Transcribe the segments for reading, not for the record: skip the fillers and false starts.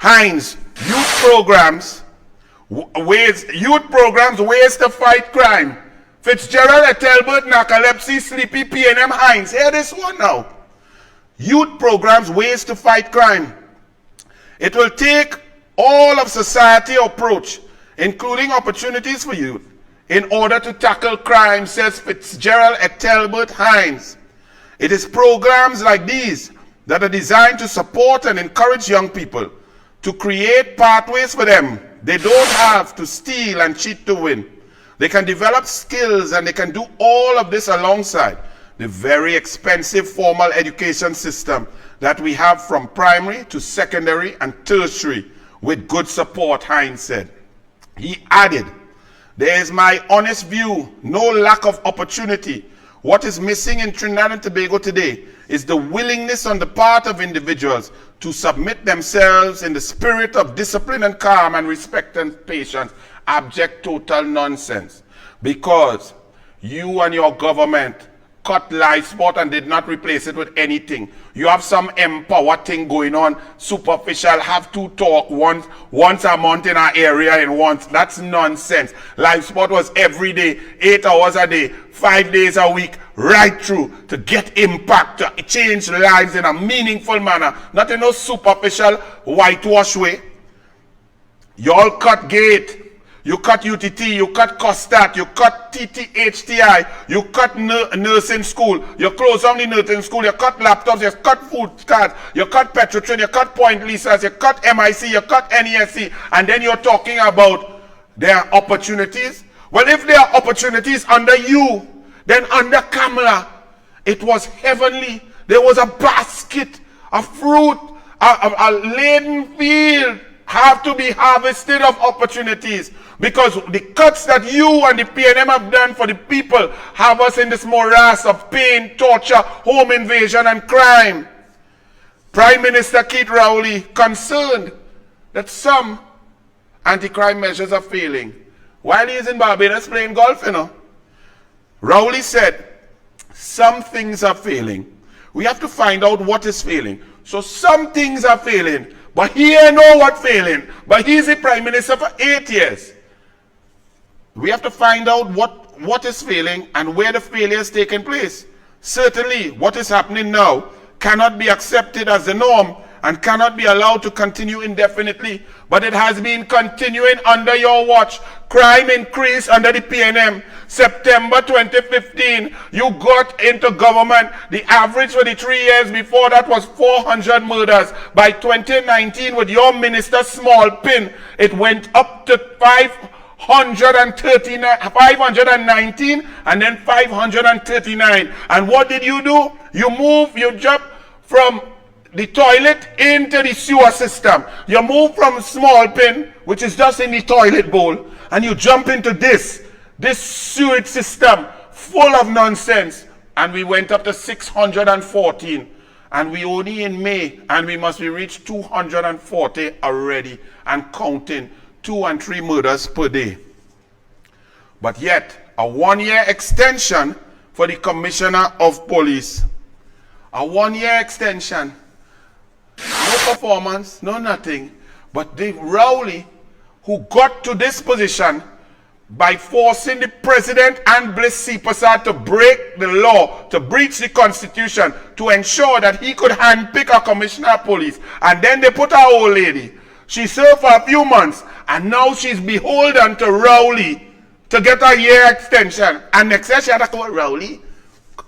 Heinz, ways to fight crime. Fitzgerald, Ethelbert, Narcolepsy, Sleepy, PNM, Heinz. Hear this one now. Youth programs, ways to fight crime. It will take all of society approach, including opportunities for youth, in order to tackle crime, says Fitzgerald, Ethelbert, Heinz. It is programs like these that are designed to support and encourage young people, to create pathways for them. They don't have to steal and cheat to win. They can develop skills, and they can do all of this alongside the very expensive formal education system that we have from primary to secondary and tertiary, with good support, Heinz said. He added, there is my honest view, no lack of opportunity. What is missing in Trinidad and Tobago today is the willingness on the part of individuals to submit themselves in the spirit of discipline and calm and respect and patience. Abject total nonsense. Because you and your government cut live sport and did not replace it with anything. You have some empower thing going on, superficial, have to talk once a month in our area and once. That's nonsense. Live sport was every day, 8 hours a day, 5 days a week, right through to get impact, to change lives in a meaningful manner, not in no superficial whitewash way. You all cut gate. You cut UTT, you cut COSTAT, you cut TTHTI, you cut nursing school, you close down the nursing school, you cut laptops, you cut food cards, you cut Petrotrin, you cut Point Lisas, you cut MIC, you cut NESC, and then you're talking about there are opportunities. Well, if there are opportunities under you, then under Kamala, it was heavenly. There was a basket, a fruit, a laden field have to be harvested of opportunities, because the cuts that you and the PNM have done for the people have us in this morass of pain, torture, home invasion, and crime. Prime Minister Keith Rowley concerned that some anti-crime measures are failing while he is in Barbados playing golf, Rowley said, some things are failing. We have to find out what is failing. So some things are failing, but he know what's failing. But he's the Prime Minister for 8 years. We have to find out what is failing and where the failure is taking place. Certainly, what is happening now cannot be accepted as the norm and cannot be allowed to continue indefinitely. But it has been continuing under your watch. Crime increased under the PNM. September 2015, you got into government. The average for the 3 years before that was 400 murders. By 2019, with your minister Small Pin, it went up to 519 and then 539. And what did you do? You jump from the toilet into the sewer system. You move from Small Pin, which is just in the toilet bowl, and you jump into this sewage system full of nonsense. And we went up to 614. And we only in May, and we must be reached 240 already and counting. 2 and 3 murders per day. But yet, a 1-year extension for the Commissioner of Police. A 1-year extension. No performance, no nothing. But the Rowley, who got to this position by forcing the President and Bliss Prasad to break the law, to breach the Constitution, to ensure that he could handpick a Commissioner of Police. And then they put our old lady. She served for a few months, and now she's beholden to Rowley to get a year extension. And next year she had to call Rowley.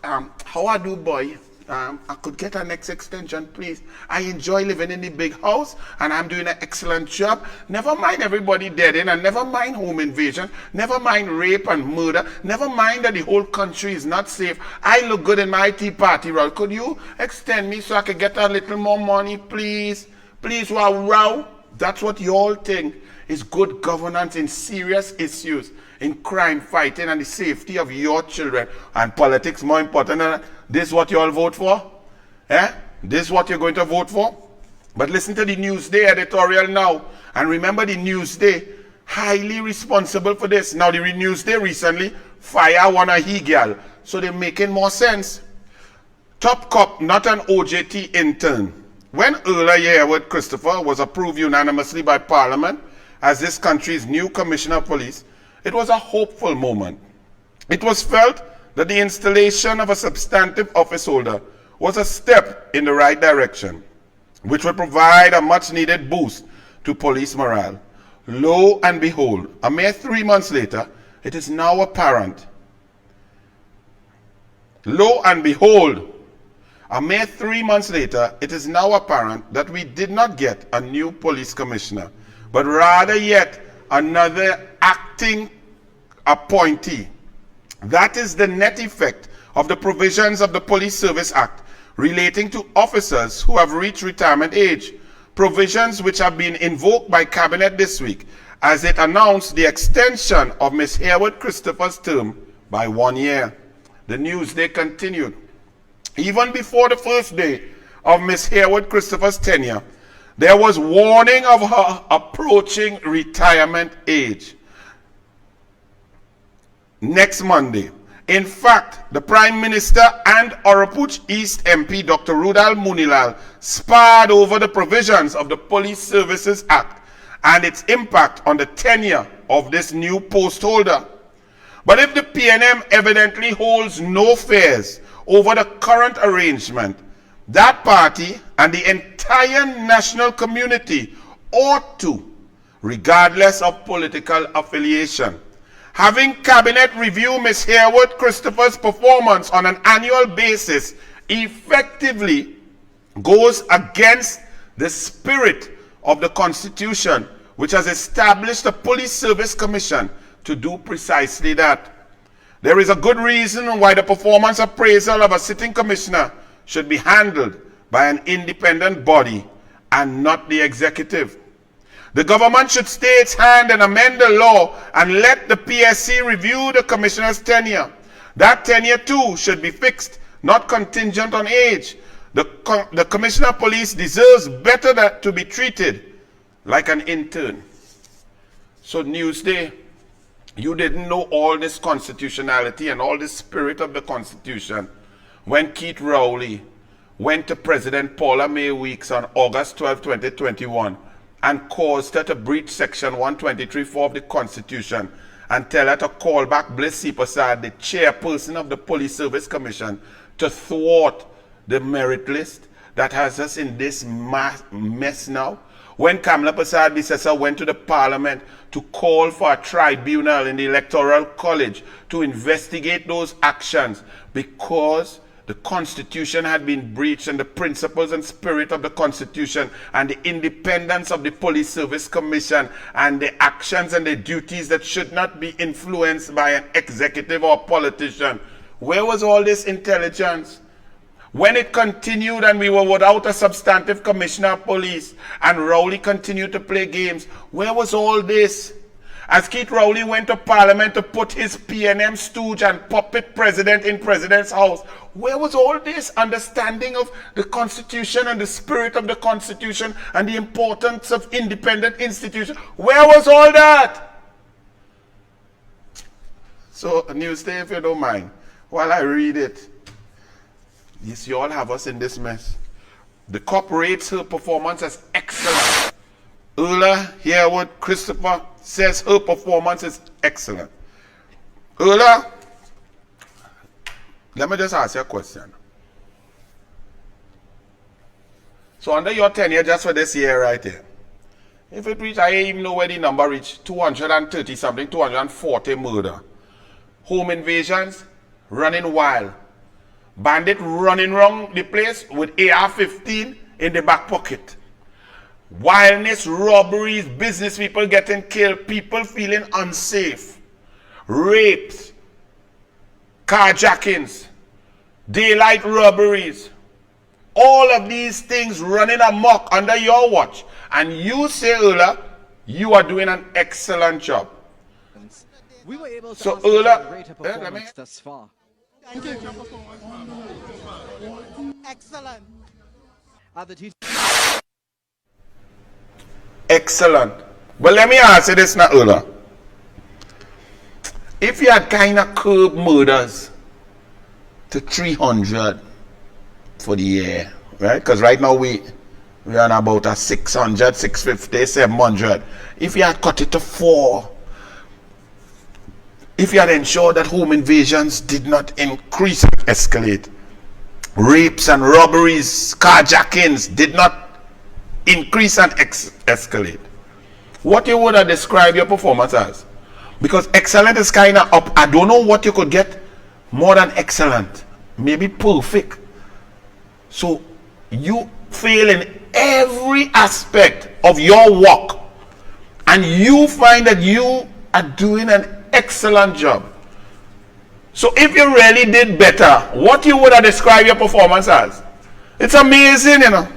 How I do, boy? I could get a next extension, please. I enjoy living in the big house, and I'm doing an excellent job. Never mind everybody dead in, and never mind home invasion. Never mind rape and murder. Never mind that the whole country is not safe. I look good in my tea party, Rowley. Could you extend me so I could get a little more money, please? Please, wow. That's what you all think is good governance in serious issues, in crime fighting and the safety of your children. And politics more important than that. This is what you all vote for? This is what you're going to vote for? But listen to the Newsday editorial now. And remember, the Newsday, highly responsible for this. Now, the Newsday recently fire one of he girl. So they're making more sense. Top cop, not an OJT intern. When Earl Yearwood Christopher was approved unanimously by Parliament as this country's new Commissioner of Police, it was a hopeful moment. It was felt that the installation of a substantive office holder was a step in the right direction, which would provide a much-needed boost to police morale. Lo and behold, a mere 3 months later, it is now apparent. Lo and behold, a mere 3 months later, it is now apparent that we did not get a new police commissioner, but rather yet another acting appointee. That is the net effect of the provisions of the Police Service Act relating to officers who have reached retirement age, provisions which have been invoked by Cabinet this week as it announced the extension of Ms. Yearwood Christopher's term by 1 year. The Newsday continued. Even before the first day of Ms. Yearwood Christopher's tenure, there was warning of her approaching retirement age next Monday. In fact, the Prime Minister and Orapuch East MP Dr. Rudal Munilal sparred over the provisions of the Police Services Act and its impact on the tenure of this new post holder. But if the PNM evidently holds no fears over the current arrangement, that party and the entire national community ought to, regardless of political affiliation. Having Cabinet review Ms. Yearwood Christopher's performance on an annual basis effectively goes against the spirit of the Constitution, which has established a Police Service Commission to do precisely that. There is a good reason why the performance appraisal of a sitting commissioner should be handled by an independent body and not the executive. The government should stay its hand and amend the law and let the PSC review the commissioner's tenure. That tenure too should be fixed, not contingent on age. The commissioner of police deserves better to be treated like an intern. So Newsday, you didn't know all this constitutionality and all this spirit of the Constitution when Keith Rowley went to President Paula May Weeks on August 12, 2021 and caused her to breach Section 123(4) of the Constitution and tell her to call back Bliss C. Prasad, the chairperson of the Police Service Commission, to thwart the merit list that has us in this mess now. When Kamala Prasad Bissessa went to the Parliament to call for a tribunal in the Electoral College to investigate those actions because the Constitution had been breached and the principles and spirit of the Constitution and the independence of the Police Service Commission and the actions and the duties that should not be influenced by an executive or politician. Where was all this intelligence? When it continued and we were without a substantive commissioner of police and Rowley continued to play games, where was all this? As Keith Rowley went to Parliament to put his PNM stooge and puppet president in President's house, where was all this understanding of the Constitution and the spirit of the Constitution and the importance of independent institutions? Where was all that? So, Newsday, if you don't mind, while I read it, yes, you all have us in this mess. The COP rates her performance as excellent. Earl Yearwood Christopher says her performance is excellent. Earl, let me just ask you a question. So under your tenure, just for this year right here, if it reach, I even know where the number reached, 230 something, 240 murder. Home invasions, running wild. Bandit running around the place with AR-15 in the back pocket. Wildness, robberies, business people getting killed, people feeling unsafe, rapes, carjackings, daylight robberies, all of these things running amok under your watch. And you say, Earl, you are doing an excellent job. We were able to so, Earl, rate a performance thus far. Thank you. Excellent. Excellent. But let me ask you this now, Earl. If you had kind of curbed murders to 300 for the year, right? Because right now we we had about a 600, 650, 700. If you had cut it to 4, if you had ensured that home invasions did not increase and escalate, rapes and robberies, carjackings did not increase and escalate, what you would have described your performance as? Because excellent is kind of up. I don't know what you could get more than excellent. Maybe perfect. So you fail in every aspect of your work, and you find that you are doing an excellent job. So if you really did better, what you would have described your performance as? It's amazing, you know.